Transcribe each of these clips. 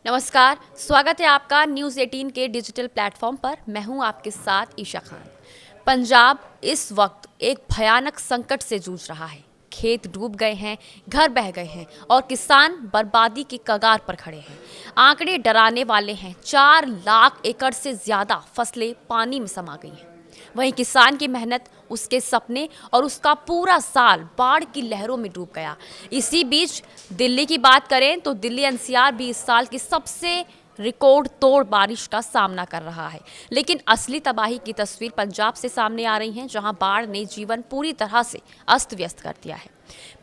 नमस्कार, स्वागत है आपका न्यूज़ 18 के डिजिटल प्लेटफॉर्म पर। मैं हूं आपके साथ ईशा खान। पंजाब इस वक्त एक भयानक संकट से जूझ रहा है। खेत डूब गए हैं, घर बह गए हैं और किसान बर्बादी की कगार पर खड़े हैं। आंकड़े डराने वाले हैं। 4 लाख एकड़ से ज्यादा फसलें पानी में समा गई हैं। वहीं किसान की मेहनत, उसके सपने और उसका पूरा साल बाढ़ की लहरों में डूब गया। इसी बीच दिल्ली की बात करें तो दिल्ली एनसीआर भी इस साल की सबसे रिकॉर्ड तोड़ बारिश का सामना कर रहा है। लेकिन असली तबाही की तस्वीर पंजाब से सामने आ रही है, जहां बाढ़ ने जीवन पूरी तरह से अस्त व्यस्त कर दिया है।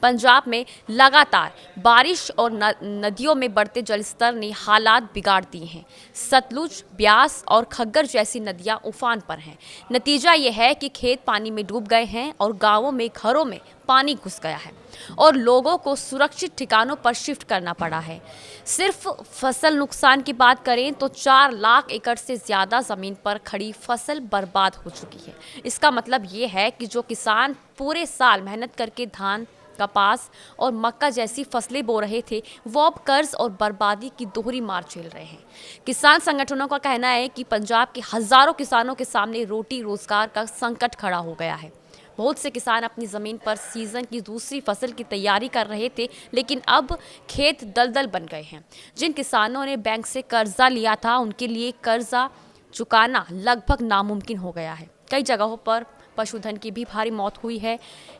पंजाब में लगातार बारिश और नदियों में बढ़ते जलस्तर ने हालात बिगाड़ दिए हैं। सतलुज, ब्यास और खग्गर जैसी नदियां उफान पर हैं। नतीजा यह है कि खेत पानी में डूब गए हैं और गांवों में, घरों में पानी घुस गया है और लोगों को सुरक्षित ठिकानों पर शिफ्ट करना पड़ा है। सिर्फ फसल नुकसान की बात करें तो 4 लाख एकड़ से ज़्यादा ज़मीन पर खड़ी फसल बर्बाद हो चुकी है। इसका मतलब ये है कि जो किसान पूरे साल मेहनत करके धान, कपास और मक्का जैसी फसलें बो रहे थे, वो अब कर्ज और बर्बादी की दोहरी मार झेल रहे हैं। किसान संगठनों का कहना है कि पंजाब के हजारों किसानों के सामने रोटी रोजगार का संकट खड़ा हो गया है। बहुत से किसान अपनी ज़मीन पर सीज़न की दूसरी फसल की तैयारी कर रहे थे, लेकिन अब खेत दलदल बन गए हैं। जिन किसानों ने बैंक से कर्जा लिया था, उनके लिए कर्जा चुकाना लगभग नामुमकिन हो गया है। कई जगहों पर पशुधन की भी भारी मौत हुई है।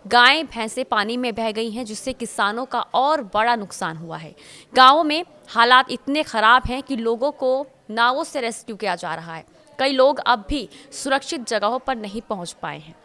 गायें भैंसें पानी में बह गई हैं, जिससे किसानों का और बड़ा नुकसान हुआ है। गाँवों में हालात इतने ख़राब हैं कि लोगों को नावों से रेस्क्यू किया जा रहा है। कई लोग अब भी सुरक्षित जगहों पर नहीं पहुँच पाए हैं।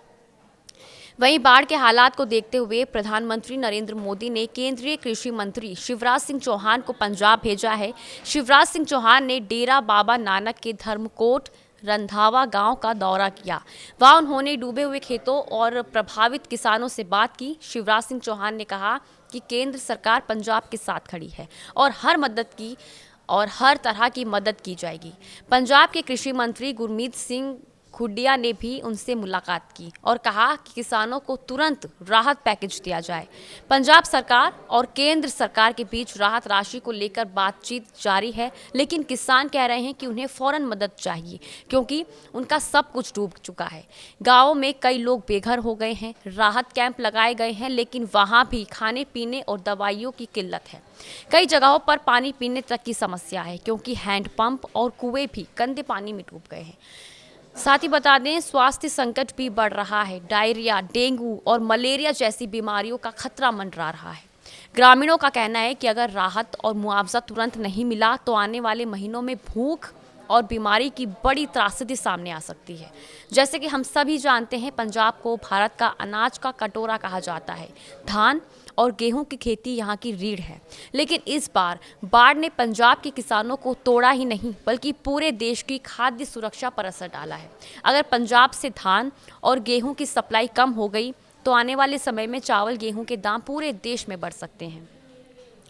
वहीं बाढ़ के हालात को देखते हुए प्रधानमंत्री नरेंद्र मोदी ने केंद्रीय कृषि मंत्री शिवराज सिंह चौहान को पंजाब भेजा है। शिवराज सिंह चौहान ने डेरा बाबा नानक के धर्मकोट रंधावा गांव का दौरा किया। वहां उन्होंने डूबे हुए खेतों और प्रभावित किसानों से बात की। शिवराज सिंह चौहान ने कहा कि केंद्र सरकार पंजाब के साथ खड़ी है और हर तरह की मदद की जाएगी। पंजाब के कृषि मंत्री गुरमीत सिंह खुडिया ने भी उनसे मुलाकात की और कहा कि किसानों को तुरंत राहत पैकेज दिया जाए। पंजाब सरकार और केंद्र सरकार के बीच राहत राशि को लेकर बातचीत जारी है, लेकिन किसान कह रहे हैं कि उन्हें फौरन मदद चाहिए, क्योंकि उनका सब कुछ डूब चुका है। गाँवों में कई लोग बेघर हो गए हैं। राहत कैंप लगाए गए हैं, लेकिन वहाँ भी खाने पीने और दवाइयों की किल्लत है। कई जगहों पर पानी पीने तक की समस्या है, क्योंकि हैंडपंप और कुएं भी गंदे पानी में डूब गए हैं। साथ ही बता दें, स्वास्थ्य संकट भी बढ़ रहा है। डायरिया, डेंगू और मलेरिया जैसी बीमारियों का खतरा मंडरा रहा है। ग्रामीणों का कहना है कि अगर राहत और मुआवजा तुरंत नहीं मिला तो आने वाले महीनों में भूख और बीमारी की बड़ी त्रासदी सामने आ सकती है। जैसे कि हम सभी जानते हैं, पंजाब को भारत का अनाज का कटोरा कहा जाता है। धान और गेहूं की खेती यहाँ की रीढ़ है। लेकिन इस बार बाढ़ ने पंजाब के किसानों को तोड़ा ही नहीं, बल्कि पूरे देश की खाद्य सुरक्षा पर असर डाला है। अगर पंजाब से धान और गेहूं की सप्लाई कम हो गई तो आने वाले समय में चावल, गेहूं के दाम पूरे देश में बढ़ सकते हैं।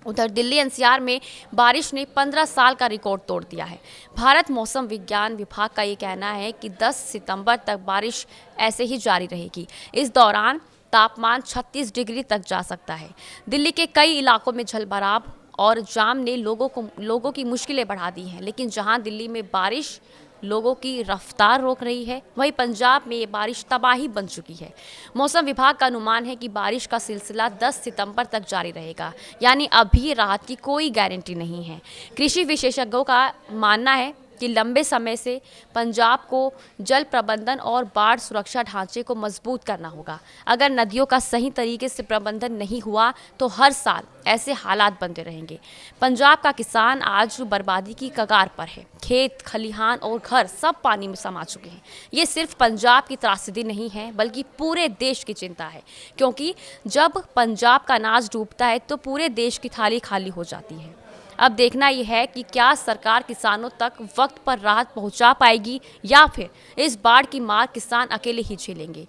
उधर दिल्ली एनसीआर में बारिश ने 15 साल का रिकॉर्ड तोड़ दिया है। भारत मौसम विज्ञान विभाग का ये कहना है कि 10 सितंबर तक बारिश ऐसे ही जारी रहेगी। इस दौरान तापमान 36 डिग्री तक जा सकता है। दिल्ली के कई इलाकों में जलभराव और जाम ने लोगों की मुश्किलें बढ़ा दी हैं। लेकिन जहां दिल्ली में बारिश लोगों की रफ्तार रोक रही है, वहीं पंजाब में ये बारिश तबाही बन चुकी है। मौसम विभाग का अनुमान है कि बारिश का सिलसिला 10 सितंबर तक जारी रहेगा, यानी अभी राहत की कोई गारंटी नहीं है। कृषि विशेषज्ञों का मानना है कि लंबे समय से पंजाब को जल प्रबंधन और बाढ़ सुरक्षा ढांचे को मजबूत करना होगा। अगर नदियों का सही तरीके से प्रबंधन नहीं हुआ तो हर साल ऐसे हालात बनते रहेंगे। पंजाब का किसान आज बर्बादी की कगार पर है। खेत, खलिहान और घर सब पानी में समा चुके हैं। ये सिर्फ पंजाब की त्रासदी नहीं है, बल्कि पूरे देश की चिंता है, क्योंकि जब पंजाब का अनाज डूबता है तो पूरे देश की थाली खाली हो जाती है। अब देखना यह है कि क्या सरकार किसानों तक वक्त पर राहत पहुंचा पाएगी या फिर इस बाढ़ की मार किसान अकेले ही झेलेंगे।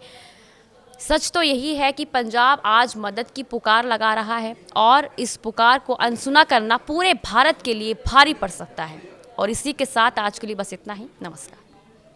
सच तो यही है कि पंजाब आज मदद की पुकार लगा रहा है और इस पुकार को अनसुना करना पूरे भारत के लिए भारी पड़ सकता है। और इसी के साथ आज के लिए बस इतना ही। नमस्कार।